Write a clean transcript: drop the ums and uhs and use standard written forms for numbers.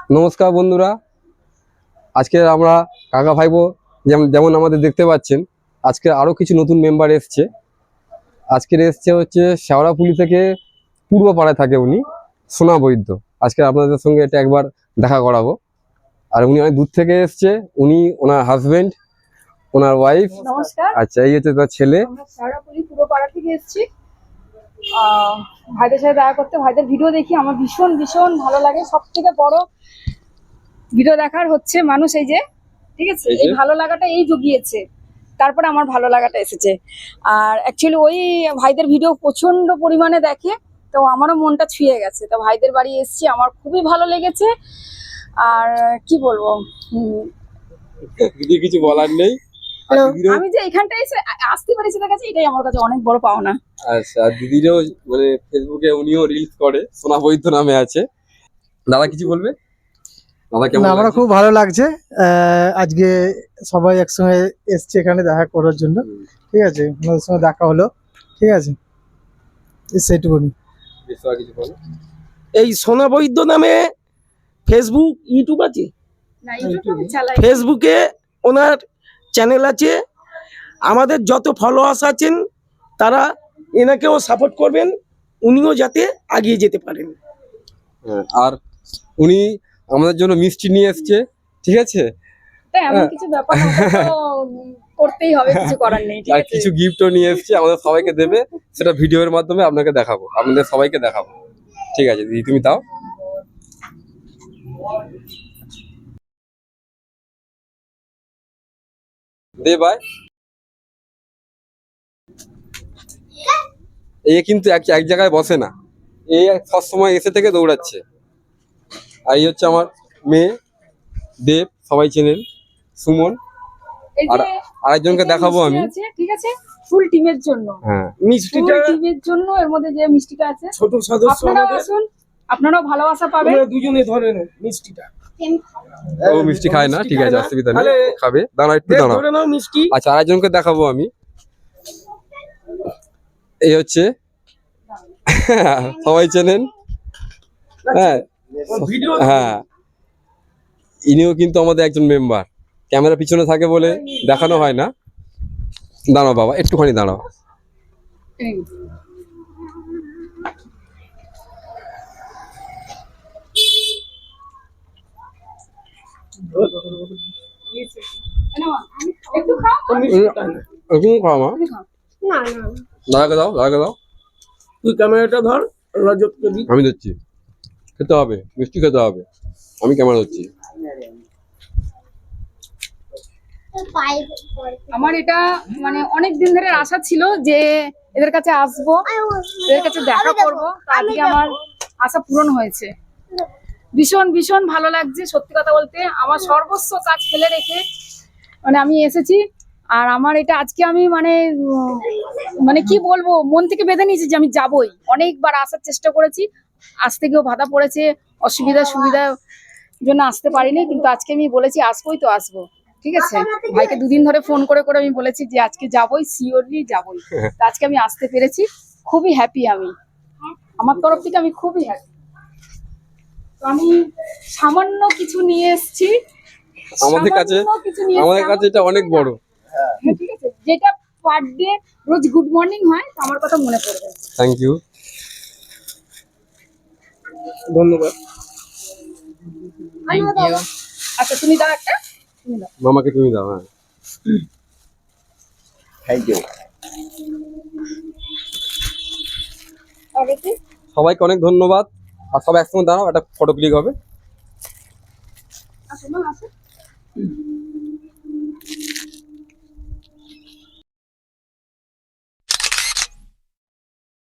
নমস্কার বন্ধুরা, আজকে আমরা কাকা ভাইবো যেমন আমাদের দেখতে পাচ্ছেন, আজকে আরও কিছু নতুন মেম্বার এসছে। আজকের এসছে হচ্ছে শেওড়াফুলি থেকে, পূর্বপাড়ায় থাকে উনি, সোনা বৈদ্য। আজকে আপনাদের সঙ্গে এটা একবার দেখা করাবো। আর উনি অনেক দূর থেকে এসছে, উনি ওনার হাজবেন্ড, ওনার ওয়াইফ। নমস্কার। আচ্ছা, এই হচ্ছে তার ছেলে। আমরা শেওড়াফুলি পূর্বপাড়া থেকে এসেছি ভাইদের সাথে দেখা করতে। ভাইদের ভিডিও দেখি আমার ভীষণ ভীষণ ভালো লাগে। সব থেকে বড় ভিডিও দেখার হচ্ছে মানুষ, এই যে ঠিক আছে, এই ভালো লাগাটা এই জুগিয়েছে, তারপরে আমার ভালো লাগাটা এসেছে। আর অ্যাকচুয়ালি ওই ভাইদের ভিডিও প্রচন্ড পরিমাণে দেখে, তো আমারও মনটা ছুঁয়ে গেছে। তো ভাইদের বাড়ি এসেছি, আমার খুবই ভালো লেগেছে। আর কি বলবো, দিদি কিছু বলার নেই। আমি যে এখানটায় এসে আসতে পারিছি তার কাছে, এটাই আমার কাছে অনেক বড় পাওনা। আচ্ছা, আর দিদিরও মানে ফেসবুকে উনিও রিলস করে, সোনা বৈদ্য নামে আছে। দাদা কিছু বলবে? দাদা কেমন? আমার খুব ভালো লাগছে। আজকে সবাই একসঙ্গে এসছে এখানে দেখা করার জন্য। ঠিক আছে, ওনাদের সঙ্গে দেখা হলো। ঠিক আছে, সেইটুকুনি। কিছু বলো। এই সোনা বৈদ্য নামে ফেসবুক ইউটিউব আছে, না, ইউটিউব আমি চালাই। ফেসবুকে ওনার চ্যানেল আছে। আমাদের যত ফলোয়ার্স আছেন তারা এনাকেও সাপোর্ট করবেন, উনিও যাতে এগিয়ে যেতে পারেন। আর উনি আমাদের জন্য মিষ্টি নিয়ে এসছে, ঠিক আছে। তাই এমন কিছু ব্যাপার না, ওটা তো করতেই হবে, কিছু করার নেই। ঠিক আর আছে, কিছু গিফটও নিয়ে এসছে, আমাদের সবাইকে দেবে। সেটা ভিডিওর মাধ্যমে আপনাকে দেখাবো, আপনাদের সবাইকে দেখাবো। ঠিক আছে দিদি, তুমি দাও। দে ভাই। এই কিন্তু এক জায়গায় বসে না, এই সবসময় এসে থেকে দৌড়াচ্ছে। আর এই হচ্ছে আমার মেয়ে দেব, সবাই চেনেন, সুমন। এই আর যে আরেকজনকে এই যে দেখাবো মিষ্টি আমি। আছে, ঠিক আছে, ফুল টিমের জন্য। হ্যাঁ, ফুল মিষ্টিটা টিমের জন্য এর মধ্যে যে মিষ্টিটা আছে, ছোট সদস্য আপনারাও আমাদের, আসুন, আপনারাও ভালোবাসা পাবেন। তোমরা দুজনে ধরে নাও মিষ্টিটা। ও মিষ্টি খায় না, ঠিক আছে, অসুবিধা নেই, তাহলে খাবে। দাঁড়া একটু বেশ, দাঁড়া। ধরে নাও মিষ্টি। আচ্ছা, আরেকজনকে দেখাবো আমি। এই হচ্ছে সবাই চেনেন, হ্যাঁ ভিডিও হ্যাঁ, ইনিও কিন্তু আমাদের একজন মেম্বার। ক্যামেরা পিছনে থাকে বলে দেখানো হয় না। দাঁড়াও বাবা, একটুখানি দাঁড়াও। একটু খাও। এরকম খাও মা। তুমি খাও। দাদাকে দাও, দাদাকে দাও। তুই ক্যামেরাটা ধর, রজতকে দি। আমি দিচ্ছি, খেতে হবে, মিষ্টি খেতে হবে। আমি ক্যামেরা ধরছি। আমার এটা মানে অনেক দিন ধরে আশা ছিল যে এদের কাছে আসবো, এদের কাছে দেখা করবো। তো আজকে আমার আশা পূরণ হয়েছে। ভীষণ ভীষণ ভালো লাগছে, সত্যি কথা বলতে। আমার সর্বস্ব কাজ ফেলে রেখে মানে আমি এসেছি। আর আমার এটা আজকে আমি মানে কি বলবো, মন থেকে বেঁধে নিয়েছি যে আমি যাবই। অনেকবার আসার চেষ্টা করেছি, আসতে গিয়েও বাধা পড়েছে, অসুবিধা সুবিধার জন্য আসতে পারিনি। কিন্তু আজকে আমি বলেছি আসবোই তো আসবো। ঠিক আছে, ভাইকে দুদিন ধরে ফোন করে করে আমি বলেছি যে আজকে যাবই, শিওরলি যাবই। তো আজকে আমি আসতে পেরেছি, খুবই হ্যাপি। আমি আমার তরফ থেকে আমি খুবই হ্যাপি। তো আমি সামান্য কিছু নিয়ে এসেছি, আমাদের কাছে এটা অনেক বড়। হ্যাঁ, ঠিক আছে, যেটা পার ডে রোজ গুড মর্নিং হয়, তো আমার কথা মনে পড়বে। Thank you. ধন্যবাদ। আচ্ছা, তুমি দাও একটা, তুমি দাও। মামাকে তুমি দাও। হ্যাঁ, থ্যাংক ইউ। আর কি সবাইকে অনেক ধন্যবাদ। আর সব একসঙ্গে দাঁড়াও, একটা ফটো ক্লিক হবে। আসো মা, আসো।